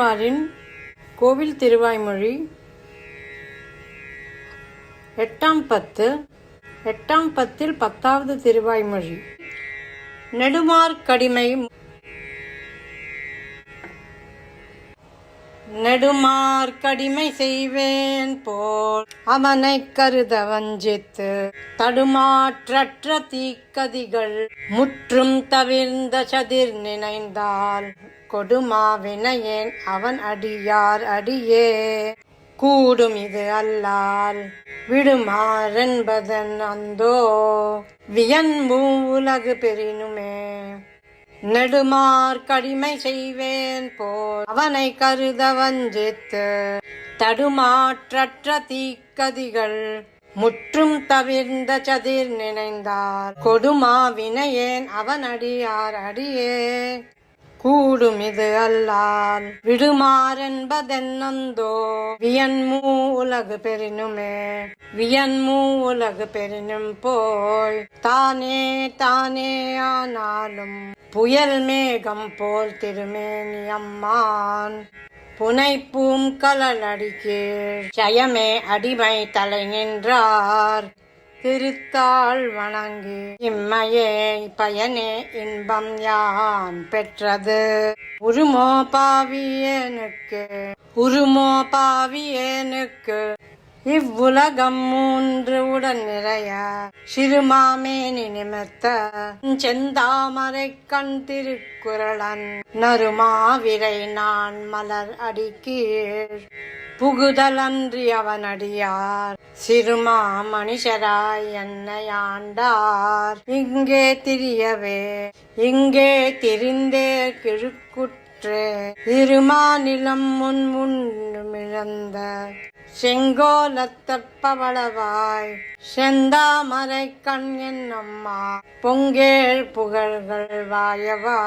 ஆழ்வாரின் கோவில் திருவாய்மொழி 8ஆம் பத்து. 8ஆம் பத்தில் 10வது திருவாய்மொழி. நெடுமார்க்கடிமை நெடுமார்க்கடிமை செய்வேன் போல் அவனைக் கருத வஞ்சித்து தடுமாற்றற்ற தீக்கதிகள் முற்றும் தவிர்ந்த சதிர் நினைந்தால் கொடுமாவினையேன் அவன் அடியார் அடியே கூடும் இது அல்லால் விடுமாறென்பதன் அந்தோ வியன்மூ உலகு பெறினுமே. நெடுமார்க்கடிமை செய்வேன் போல் அவனை கருத வஞ்சித்து தடுமாற்றற்ற தீக்கதிகள் முற்றும் தவிர்ந்த சதிர் நினைந்தார் கொடுமாவினையேன் அவன் அடியார் அடியே கூடும் இது அல்லால் விடுமாறென்பதென்னந்தோ வியன்மூ உலகு பெறினுமே. வியன்மூ உலகு பெறினும் போய் தானே தானே ஆனாலும் புயல் மேகம் போல் திருமேனி அம்மான் புனைப்பூம் கலலடி கீழ் ஜயமே அடிமை தலை நின்றார் திருத்தாள் வணங்கி இம்மையே பயனே இன்பம் யான் பெற்றது உருமோ பாவியேனுக்கு உருமோ பாவியேனுக்கு இவ்வுலகம் மூன்று உடன் நிறைய சிறுமாமேனி நிமிர்த்த செந்தாமரை கண் திருக்குறளன் நறுமாவிரை நான் மலர் அடிக்கீழ் புகுதலன்றி அவனடியார் சிறுமா மனுஷராய் என்னையாண்டார் இங்கே திரியவே இங்கே திரிந்தே கிழுக்குற்றே இருமாநிலம் முன்மிழந்த செங்கோலத்தப்பவளவாய் செந்தாமரை கண் என்னம்மா பொங்கேள் புகழ்கள் வாயவா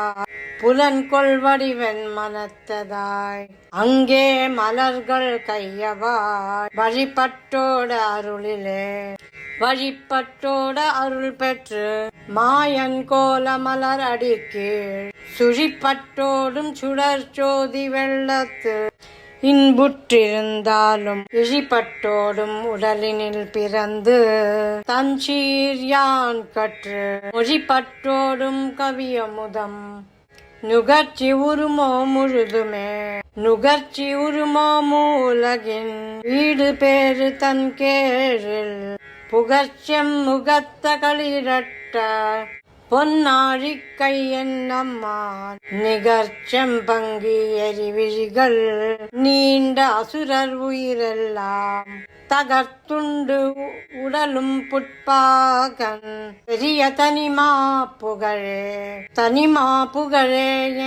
புலன்கொள் வடிவன் மனத்ததாய் அங்கே மலர்கள் கையவாய் வழிபட்டோட அருளிலே வழிபட்டோட அருள் பெற்று மாயன் கோல மலர் அடிக்கீழ் சுழிப்பட்டோடும் சுடர் சோதி வெள்ளத்து இன்புற்றிருந்தாலும் இழிபட்டோடும் உடலினில் பிறந்து தஞ்சீர் யான் கற்று மொழிபட்டோடும் கவியமுதம் நுகர்ச்சி உருமோ முழுதுமே நுகர்ச்சி உருமோ மூலகின் வீடு பேரு தன் கேழில் புகழ்ச்செம் முகத்த களிரட்ட பொன்னாழிக்கை என்னம்மான் நிகர்ச்செம்பங்கி எரிவிழிகள் நீண்ட அசுரர் உயிரெல்லாம் தகர்த்துண்டு உடலும் புட்பாகன் பெரிய தனிமா புகழே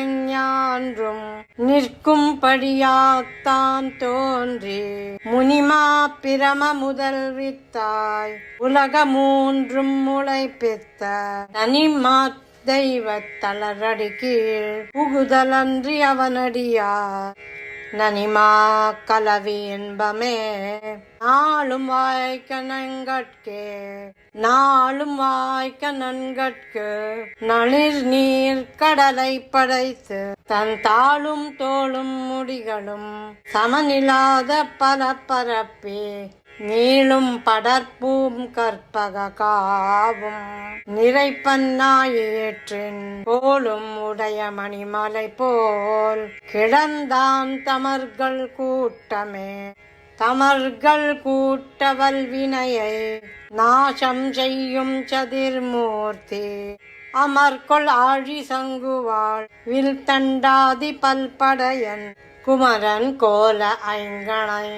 எஞ்ஞான்றும் நிற்கும்படியாத்தான் தோன்றி முனிமா பிரம முதல் வித்தாய் உலக மூன்றும் முளைப்பித்த தனிமா தெய்வத் தளரடி கீழ் புகுதலன்றி அவனடியார் நனிமா கலவி இன்பமே நாளும் வாய்க்க நன்கட்கு நளிர் நீர் கடலை படைத்து தன் தாளும் தோளும் முடிகளும் சமனில்லாத பல பரப்பி நீளும் படற்பூம் கற்பக காவும் நிறைப்பன்னாயிற்றின் போலும் உடைய மணிமலை போல் கிடந்தான் தமர்கள் கூட்டமே தமர்கள் கூட்டவல் வினையை நாசம் செய்யும் சதிர்மூர்த்தி அமர்கொள் ஆழி சங்குவாள் வில் தண்டாதி பல்படையன் குமரன் கோல ஐங்கணை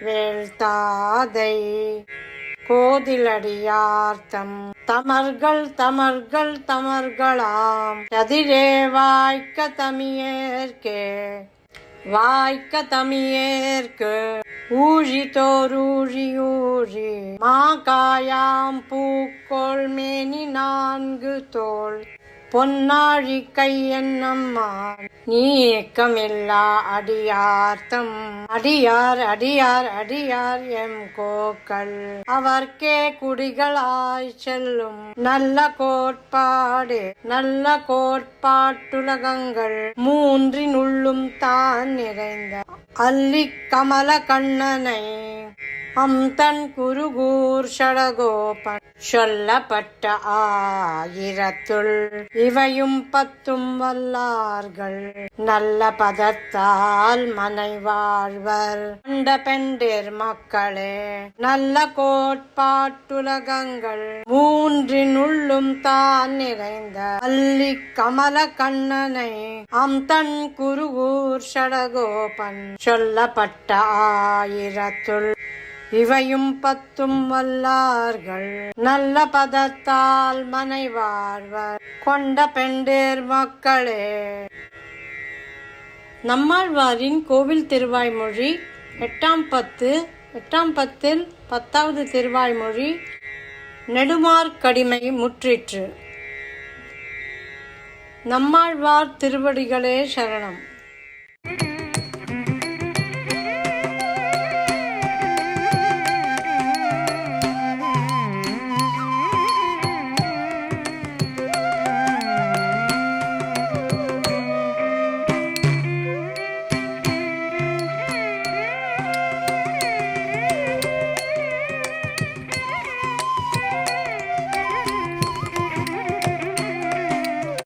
வேள்தாதை கோதிலடியார்த்தம் தமர்களாம் சதிரே வாய்க்க தமியேற்கு ஊழி தோரூழி மாகாயாம் பூக்கோள் மேனி 4 தோள் பொன்னாழி கை என்னம்மான் நீக்கமில்லா அடியார்த்தம் அடியார் அடியார் அடியார் எம் கோக்கள் அவர்க்கே குடிகளாய் செல்லும் நல்ல கோட்பாடு நல்ல கோட்பாட்டுலகங்கள் மூன்றினுள்ளும் தான் நிறைந்த அல்லிக் கமல கண்ணனை அம்தன் குருகூர் ஷடகோபன் சொல்லப்பட்ட ஆயிரத்துள் இவையும் 10 வல்லார்கள் நல்ல பதத்தால் மனை வாழ்வர் கண்ட பெண்டிர் மக்களே நல்ல கோட்பாட்டுலகங்கள் மூன்றினுள்ளும் தான் நிறைந்த அல்லி கமல கண்ணனை அம்தன் குருகூர் ஷடகோபன் சொல்லப்பட்ட ஆயிரத்துள் இவையும் 10 வல்லார்கள் நல்ல பதத்தால் மனை வாழ்வர் கொண்ட பெண்டிர் மக்களே. நம்மாழ்வாரின் கோவில் திருவாய்மொழி 8ஆம் பத்தில் 10வது திருவாய்மொழி நெடுமார்க்கடிமை முற்றிற்று. நம்மாழ்வார் திருவடிகளே சரணம்.